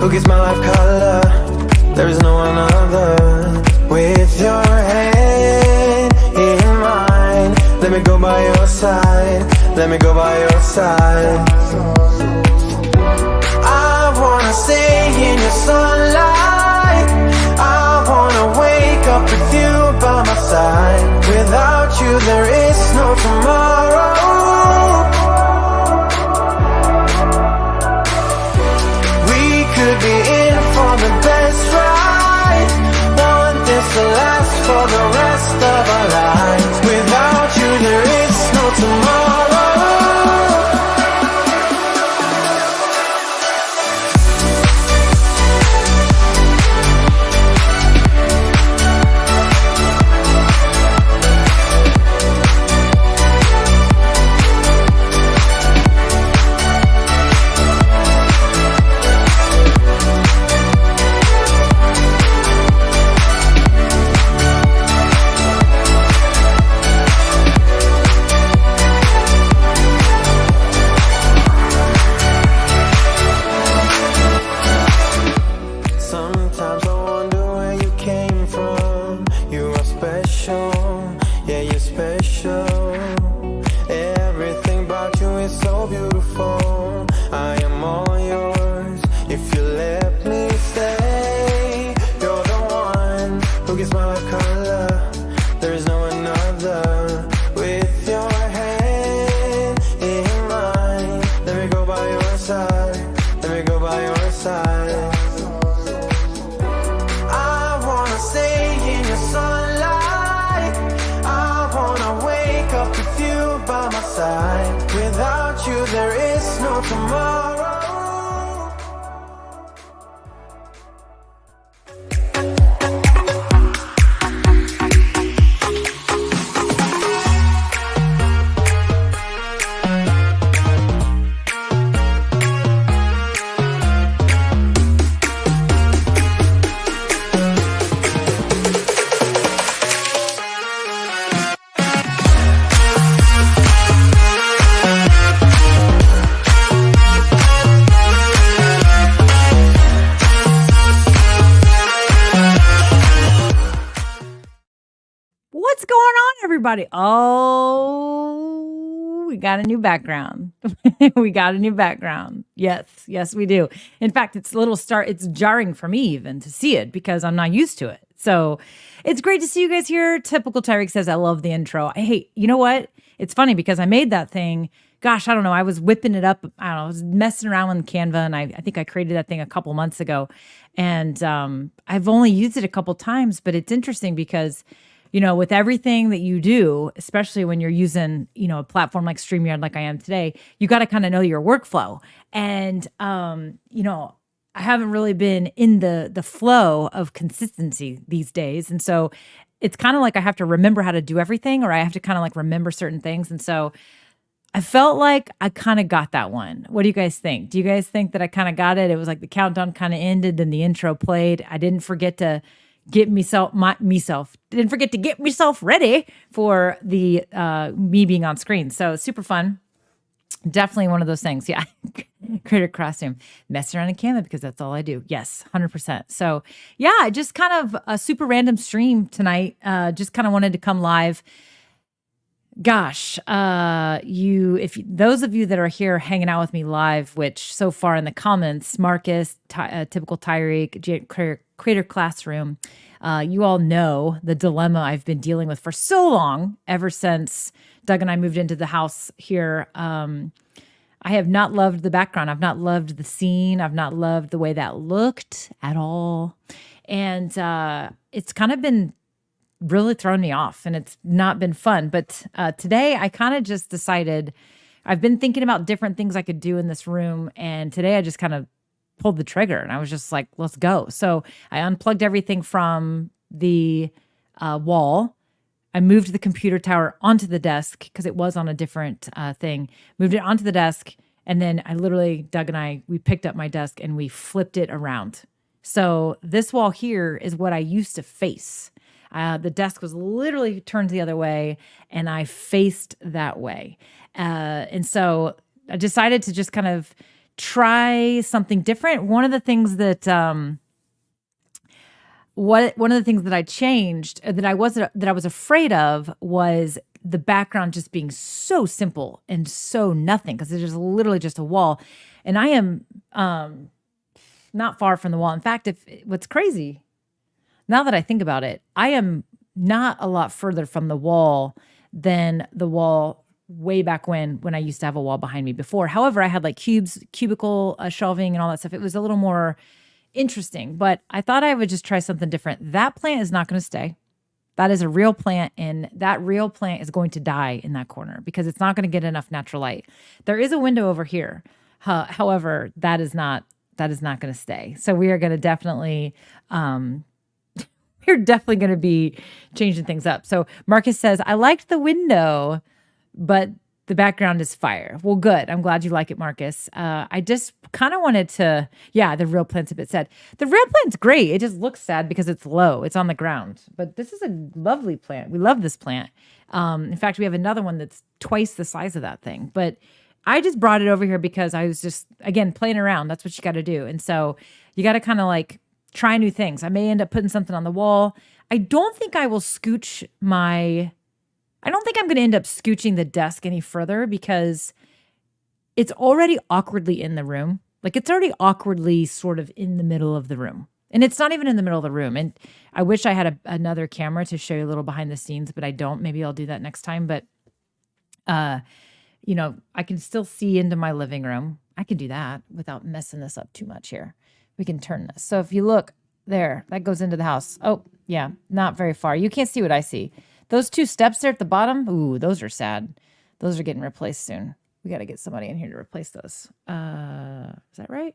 who gives my life color. There is no one other. With your hand in mine, let me go by your side. Let me go by your side. I wanna stay in your sunlight. I wanna wake up with you by my side. Without you there is no tomorrow. We could be in for the best ride. Want this to last for the rest of our lives. Without you there is no tomorrow. Sometimes I wonder where you came from. You are special, yeah, you're special. Everything about you is so beautiful. I am all yours if you let me stay. You're the one who gives my life color. There is no another. With your hand in mine, let me go by your side. Let me go by your side. Stay in your sunlight. I wanna wake up with you by my side. Without you there is no tomorrow. What's going on, everybody? Oh, we got a new background. We got a new background. Yes, we do. In fact, it's jarring for me even to see it because I'm not used to it. So it's great to see you guys here. Typical Tyreek says, I love the intro. You know what? It's funny because I made that thing. Gosh, I don't know. I was whipping it up. I don't know. I was messing around with Canva, and I think I created that thing a couple months ago. And I've only used it a couple times, but it's interesting because with everything that you do, especially when you're using, a platform like StreamYard, like I am today, you got to kind of know your workflow. And, I haven't really been in the flow of consistency these days. And so it's kind of like I have to remember how to do everything, or I have to kind of like remember certain things. And so I felt like I kind of got that one. What do you guys think? Do you guys think that I kind of got it? It was like the countdown kind of ended, then the intro played. I didn't forget to didn't forget to get myself ready for the me being on screen. So super fun. Definitely one of those things. Yeah. Create a costume, mess around in Canva because that's all I do. Yes, 100%. So yeah, just kind of a super random stream tonight. Just kind of wanted to come live. Gosh, those of you that are here hanging out with me live, which so far in the comments, Marcus, Typical Tyreek, Creator Classroom, you all know the dilemma I've been dealing with for so long, ever since Doug and I moved into the house here. I have not loved the background. I've not loved the scene. I've not loved the way that looked at all. And it's kind of been really thrown me off, and it's not been fun. But today I kind of just decided, I've been thinking about different things I could do in this room, and today I just kind of pulled the trigger, and I was just like, let's go. So I unplugged everything from the wall. I moved the computer tower onto the desk because it was on a different thing, moved it onto the desk, and then Doug and I, we picked up my desk and we flipped it around. So this wall here is what I used to face. The desk was literally turned the other way, and I faced that way. And so I decided to just kind of try something different. One of the things that one of the things that I changed that I was afraid of was the background just being so simple and so nothing, because it's just literally just a wall. And I am not far from the wall. In fact, what's crazy, now that I think about it, I am not a lot further from the wall than the wall way back when I used to have a wall behind me before. However, I had like cubicle shelving and all that stuff. It was a little more interesting, but I thought I would just try something different. That plant is not going to stay. That is a real plant, and that real plant is going to die in that corner because it's not going to get enough natural light. There is a window over here. However, that is not going to stay. So we are going to definitely we're definitely going to be changing things up. So Marcus says, I liked the window, but the background is fire. Well, good. I'm glad you like it, Marcus. I just kind of wanted to, the real plant's a bit sad. The real plant's great. It just looks sad because it's low. It's on the ground. But this is a lovely plant. We love this plant. In fact, we have another one that's twice the size of that thing. But I just brought it over here because I was just, again, playing around. That's what you got to do. And so you got to kind of like try new things. I may end up putting something on the wall. I don't think I'm going to end up scooching the desk any further because it's already awkwardly in the room. Like it's already awkwardly sort of in the middle of the room. And it's not even in the middle of the room. And I wish I had another camera to show you a little behind the scenes, but I don't. Maybe I'll do that next time. But, I can still see into my living room. I can do that without messing this up too much here. We can turn this. So if you look there, that goes into the house. Oh, yeah, not very far. You can't see what I see. Those two steps there at the bottom, ooh, those are sad. Those are getting replaced soon. We got to get somebody in here to replace those. Is that right?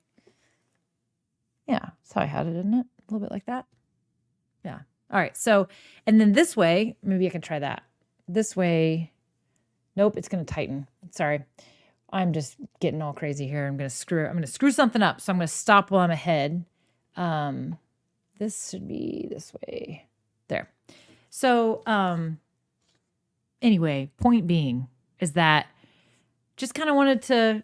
Yeah, that's how I had it, isn't it? A little bit like that. Yeah. All right. So, and then this way, maybe I can try that. This way, nope, it's going to tighten. Sorry. I'm just getting all crazy here. I'm going to screw something up. So I'm going to stop while I'm ahead. This should be this way. There. So, anyway, point being is that just kind of wanted to,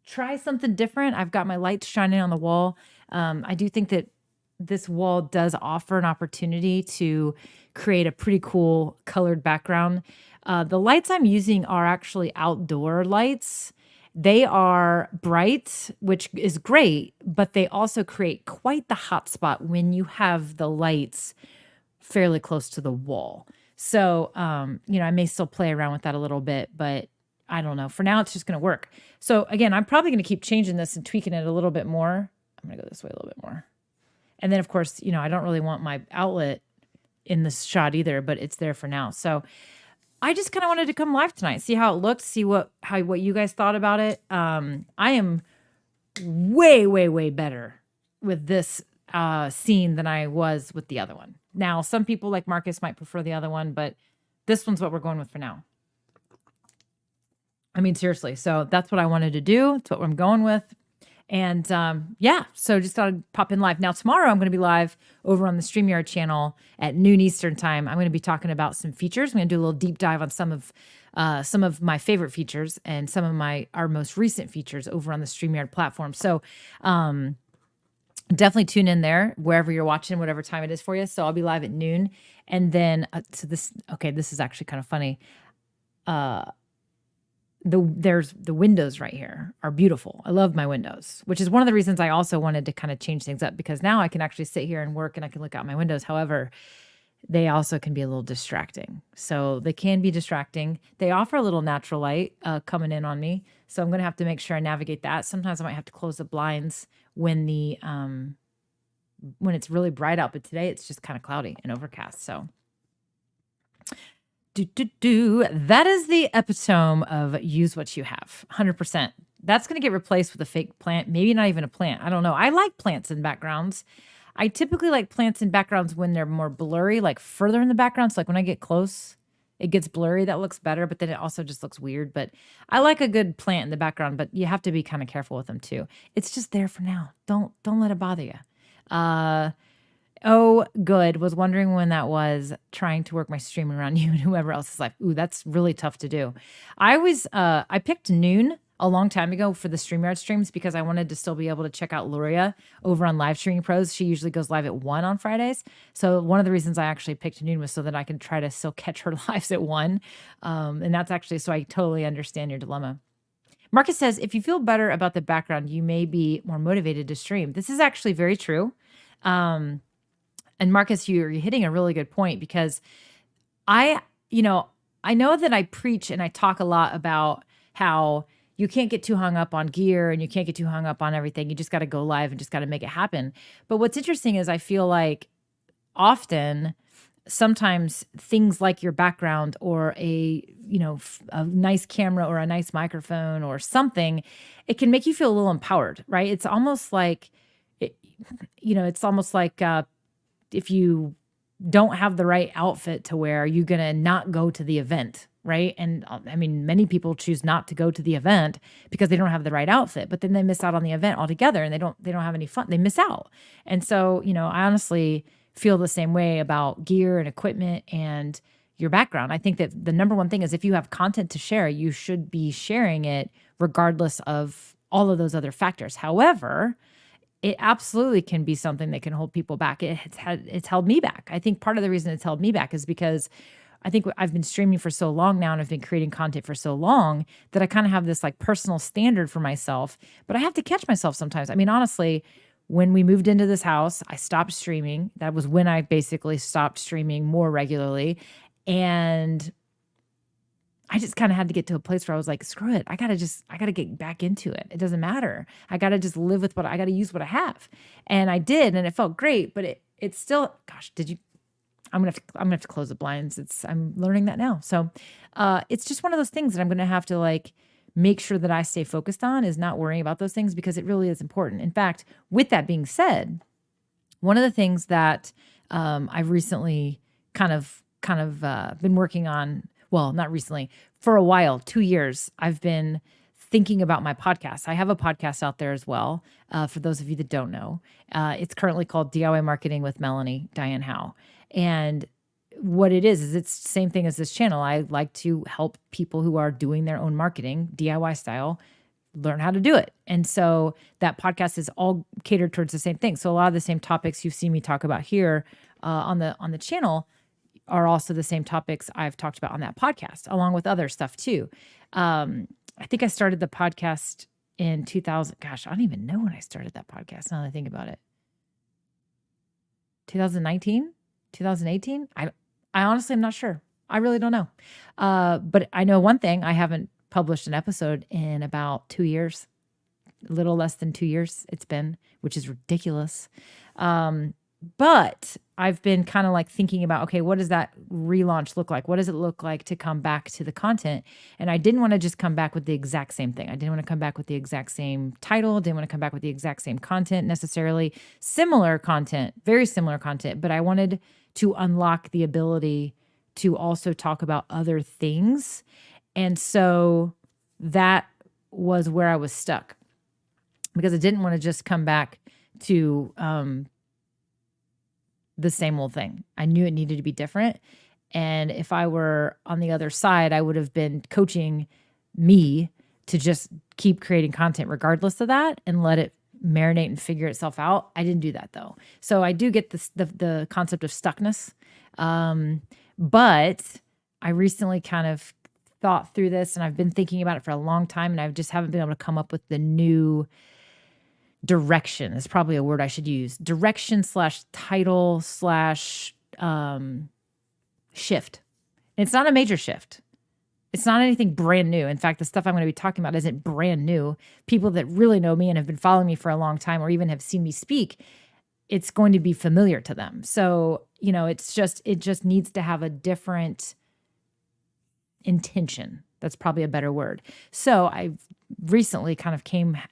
try something different. I've got my lights shining on the wall. I do think that this wall does offer an opportunity to create a pretty cool colored background. The lights I'm using are actually outdoor lights. They are bright, which is great, but they also create quite the hot spot when you have the lights fairly close to the wall. So, I may still play around with that a little bit, but I don't know. For now, it's just going to work. So again, I'm probably going to keep changing this and tweaking it a little bit more. I'm going to go this way a little bit more. And then of course, I don't really want my outlet in this shot either, but it's there for now. So I just kind of wanted to come live tonight, see how it looked, see what you guys thought about it. I am way, way, way better with this scene than I was with the other one. Now, some people like Marcus might prefer the other one, but this one's what we're going with for now. I mean, seriously. So that's what I wanted to do. It's what I'm going with. And so just thought I'd pop in live. Now, tomorrow I'm going to be live over on the StreamYard channel at noon Eastern time. I'm going to be talking about some features. I'm going to do a little deep dive on some of my favorite features and some of our most recent features over on the StreamYard platform. So definitely tune in there wherever you're watching, whatever time it is for you. So I'll be live at noon. And then this is actually kind of funny. There's the windows right here are beautiful. I love my windows, which is one of the reasons I also wanted to kind of change things up, because now I can actually sit here and work and I can look out my windows. However, they also can be a little distracting. So they can be distracting. They offer a little natural light coming in on me. So I'm going to have to make sure I navigate that. Sometimes I might have to close the blinds when it's really bright out, but today it's just kind of cloudy and overcast. So that is the epitome of use what you have. 100%. That's going to get replaced with a fake plant. Maybe not even a plant. I don't know. I like plants in backgrounds. I typically like plants in backgrounds when they're more blurry, like further in the background. So like when I get close, it gets blurry. That looks better, but then it also just looks weird. But I like a good plant in the background, but you have to be kind of careful with them too. It's just there for now. Don't let it bother you. Oh, good. Was wondering when that was, trying to work my stream around you and whoever else's life. Ooh, that's really tough to do. I picked noon a long time ago for the StreamYard streams because I wanted to still be able to check out Luria over on Live Streaming Pros. She usually goes live at 1 on Fridays. So one of the reasons I actually picked noon was so that I can try to still catch her lives at 1. And that's actually, so I totally understand your dilemma. Marcus says, if you feel better about the background, you may be more motivated to stream. This is actually very true. And Marcus, you're hitting a really good point because I know that I preach and I talk a lot about how you can't get too hung up on gear and you can't get too hung up on everything. You just got to go live and just got to make it happen. But what's interesting is I feel like often, sometimes things like your background or a nice camera or a nice microphone or something, it can make you feel a little empowered, right? It's almost like, if you don't have the right outfit to wear, you're going to not go to the event, right? And I mean, many people choose not to go to the event because they don't have the right outfit, but then they miss out on the event altogether and they don't have any fun. They miss out. And so, I honestly feel the same way about gear and equipment and your background. I think that the number one thing is if you have content to share, you should be sharing it regardless of all of those other factors. However, it absolutely can be something that can hold people back. It's held me back. I think part of the reason it's held me back is because I think I've been streaming for so long now and I've been creating content for so long that I kind of have this like personal standard for myself, but I have to catch myself sometimes. I mean, honestly, when we moved into this house, I stopped streaming. That was when I basically stopped streaming more regularly. And I just kind of had to get to a place where I was like, screw it. I got to get back into it. It doesn't matter. I got to just live with I got to use what I have. And I did, and it felt great, but it's still, gosh, I'm going to have to close the blinds. I'm learning that now. So, it's just one of those things that I'm going to have to like make sure that I stay focused on, is not worrying about those things because it really is important. In fact, with that being said, one of the things that, I've recently kind of been working on, well, not recently, for a while, 2 years, I've been thinking about my podcast. I have a podcast out there as well. For those of you that don't know, it's currently called DIY Marketing with Melanie Diane Howe. And what it is it's the same thing as this channel. I like to help people who are doing their own marketing, DIY style, learn how to do it. And so that podcast is all catered towards the same thing. So a lot of the same topics you've seen me talk about here on the channel are also the same topics I've talked about on that podcast, along with other stuff too. I think I started the podcast in 2000. Gosh, I don't even know when I started that podcast now that I think about it. 2019? 2018? I honestly am not sure. I really don't know. But I know one thing, I haven't published an episode in about 2 years, a little less than 2 years it's been, which is ridiculous. But I've been kind of like thinking about, okay, what does that relaunch look like? What does it look like to come back to the content? And I didn't want to just come back with the exact same thing. I didn't want to come back with the exact same title. Didn't want to come back with the exact same content necessarily. Similar content, very similar content, but I wanted to unlock the ability to also talk about other things. And so that was where I was stuck because I didn't want to just come back to the same old thing. I knew it needed to be different. And if I were on the other side, I would have been coaching me to just keep creating content regardless of that and let it marinate and figure itself out. I didn't do that though. So I do get the concept of stuckness. But I recently kind of thought through this and I've been thinking about it for a long time and I just haven't been able to come up with the new direction is probably a word I should use. Direction / title / shift. It's not a major shift. It's not anything brand new. In fact, the stuff I'm going to be talking about isn't brand new. People that really know me and have been following me for a long time or even have seen me speak, it's going to be familiar to them. So, it just needs to have a different intention. That's probably a better word. So I recently kind of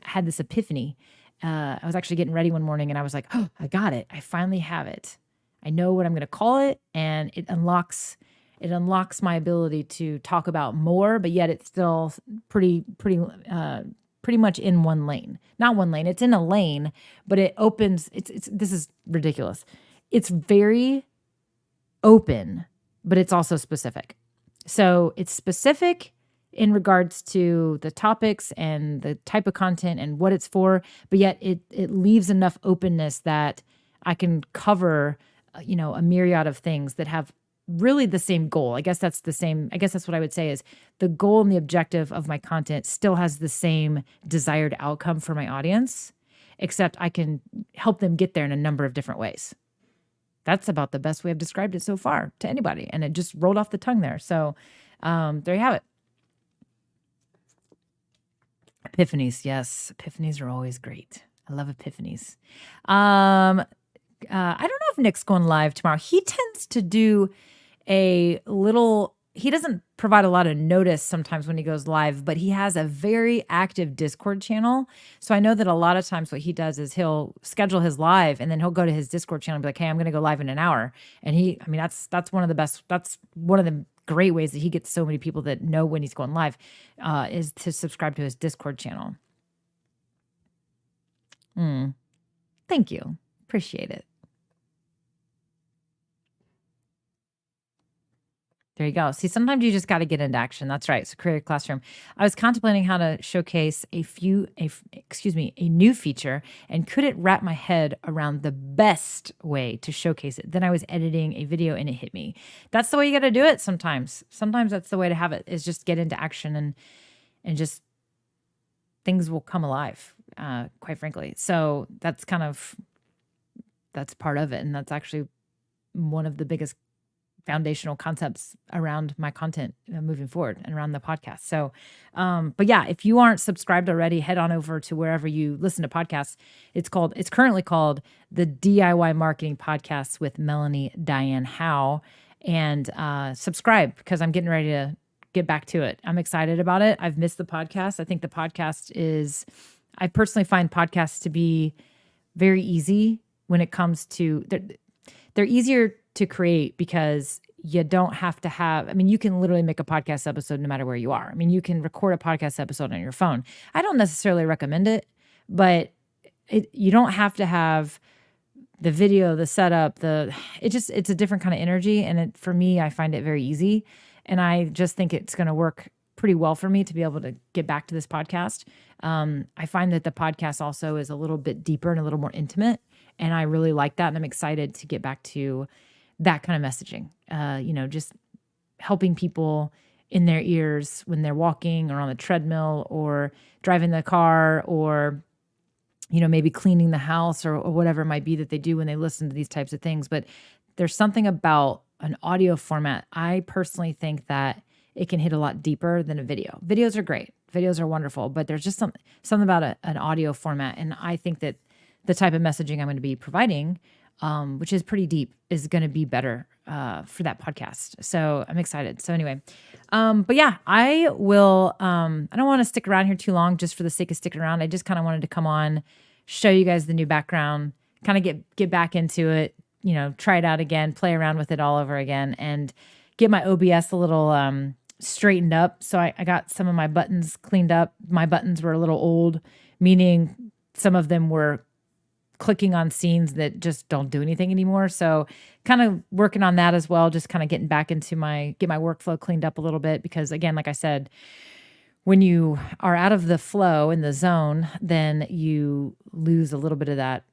had this epiphany. I was actually getting ready one morning and I was like, oh, I got it. I finally have it. I know what I'm going to call it. And it unlocks my ability to talk about more, but yet it's still pretty much in one lane. Not one lane. It's in a lane, but it opens. This is ridiculous. It's very open, but it's also specific. So it's specific. in regards to the topics and the type of content and what it's for, but yet it leaves enough openness that I can cover, a myriad of things that have really the same goal. I guess that's what I would say is the goal and the objective of my content still has the same desired outcome for my audience, except I can help them get there in a number of different ways. That's about the best way I've described it so far to anybody. And it just rolled off the tongue there. So there you have it. Epiphanies. Yes. Epiphanies are always great. I love epiphanies. I don't know if Nick's going live tomorrow. He tends to do he doesn't provide a lot of notice sometimes when he goes live, but he has a very active Discord channel. So I know that a lot of times what he does is he'll schedule his live and then he'll go to his Discord channel and be like, hey, I'm going to go live in an hour. And that's one of the great ways that he gets so many people that know when he's going live, is to subscribe to his Discord channel. Thank you. Appreciate it. There you go. See, sometimes you just got to get into action. That's right. So Creator Classroom. I was contemplating how to showcase a new feature and couldn't wrap my head around the best way to showcase it. Then I was editing a video and it hit me. That's the way you got to do it sometimes. Sometimes that's the way to have it, is just get into action and just things will come alive, quite frankly. So that's part of it. And that's actually one of the biggest foundational concepts around my content moving forward and around the podcast. So, but yeah, if you aren't subscribed already, head on over to wherever you listen to podcasts. It's currently called the DIY Marketing Podcast with Melanie Diane Howe, and subscribe because I'm getting ready to get back to it. I'm excited about it. I've missed the podcast. I think the podcast I personally find podcasts to be very easy when it comes to, they're easier to create because you don't have to you can literally make a podcast episode no matter where you are. You can record a podcast episode on your phone. I don't necessarily recommend it, but you don't have to have the video, the setup, it's a different kind of energy. And for me, I find it very easy. And I just think it's going to work pretty well for me to be able to get back to this podcast. I find that the podcast also is a little bit deeper and a little more intimate. And I really like that. And I'm excited to get back to that kind of messaging, just helping people in their ears when they're walking or on the treadmill or driving the car or, maybe cleaning the house or whatever it might be that they do when they listen to these types of things. But there's something about an audio format. I personally think that it can hit a lot deeper than a video. Videos are great. Videos are wonderful, but there's just something about an audio format. And I think that the type of messaging I'm going to be providing, which is pretty deep, is going to be better for that podcast. So I'm excited. So anyway, but yeah, I will, I don't want to stick around here too long just for the sake of sticking around. I just kind of wanted to come on, show you guys the new background, kind of get back into it, try it out again, play around with it all over again, and get my OBS a little straightened up. So I got some of my buttons cleaned up. My buttons were a little old, meaning some of them were clicking on scenes that just don't do anything anymore. So kind of working on that as well, just kind of getting back into get my workflow cleaned up a little bit, because again, like I said, when you are out of the flow in the zone, then you lose a little bit of that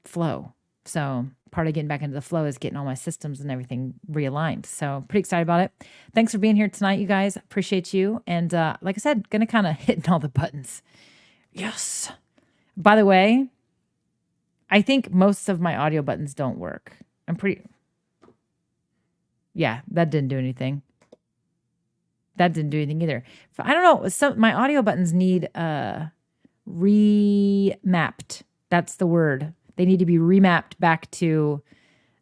flow. So part of getting back into the flow is getting all my systems and everything realigned. So pretty excited about it. Thanks for being here tonight, you guys. Appreciate you. And like I said, going to kind of hit all the buttons. Yes. By the way, I think most of my audio buttons don't work. Yeah, that didn't do anything. That didn't do anything either. I don't know. My audio buttons need remapped. That's the word. They need to be remapped back to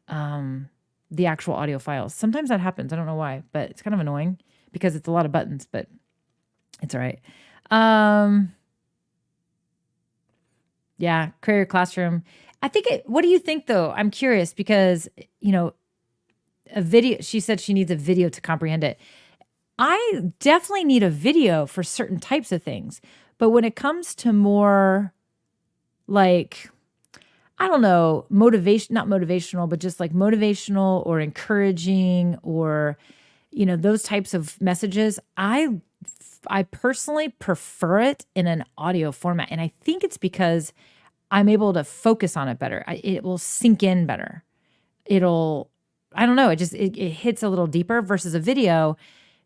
the actual audio files. Sometimes that happens. I don't know why, but it's kind of annoying because it's a lot of buttons, but it's all right. Yeah, Creator Classroom. I think what do you think though? I'm curious because, a video, she said she needs a video to comprehend it. I definitely need a video for certain types of things. But when it comes to more like, I don't know, not motivational, but just like motivational or encouraging or, those types of messages, I I personally prefer it in an audio format. And I think it's because I'm able to focus on it better. It will sink in better. I don't know, it hits a little deeper versus a video.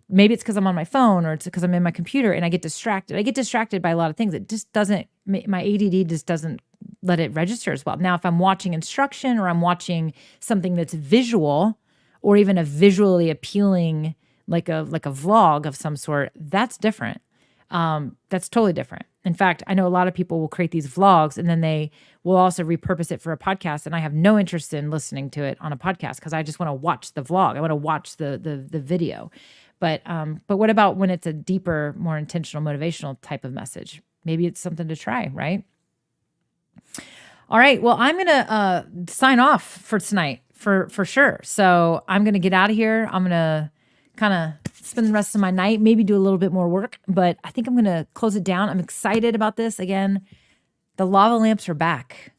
Maybe it's because I'm on my phone or it's because I'm in my computer and I get distracted. I get distracted by a lot of things. It just doesn't, my ADD just doesn't let it register as well. Now, if I'm watching instruction or I'm watching something that's visual or even a visually appealing, like a vlog of some sort, that's different. That's totally different. In fact, I know a lot of people will create these vlogs and then they will also repurpose it for a podcast. And I have no interest in listening to it on a podcast because I just want to watch the vlog. I want to watch the video. But what about when it's a deeper, more intentional, motivational type of message? Maybe it's something to try, right? All right. Well, I'm going to sign off for tonight for sure. So I'm going to get out of here. I'm going to kind of spend the rest of my night, maybe do a little bit more work, but I think I'm going to close it down. I'm excited about this. Again, the lava lamps are back.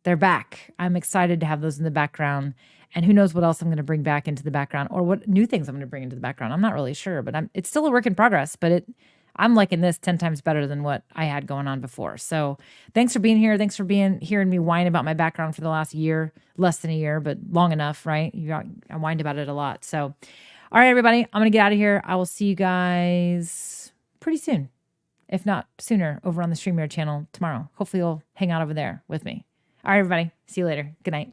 They're back. I'm excited to have those in the background. And who knows what else I'm going to bring back into the background or what new things I'm going to bring into the background. I'm not really sure, but it's still a work in progress, but I'm liking this 10 times better than what I had going on before. So thanks for being here. Thanks for hearing me whine about my background for the last year, less than a year, but long enough, right? I whined about it a lot. So, all right, everybody, I'm going to get out of here. I will see you guys pretty soon, if not sooner, over on the StreamYard channel tomorrow. Hopefully you'll hang out over there with me. All right, everybody. See you later. Good night.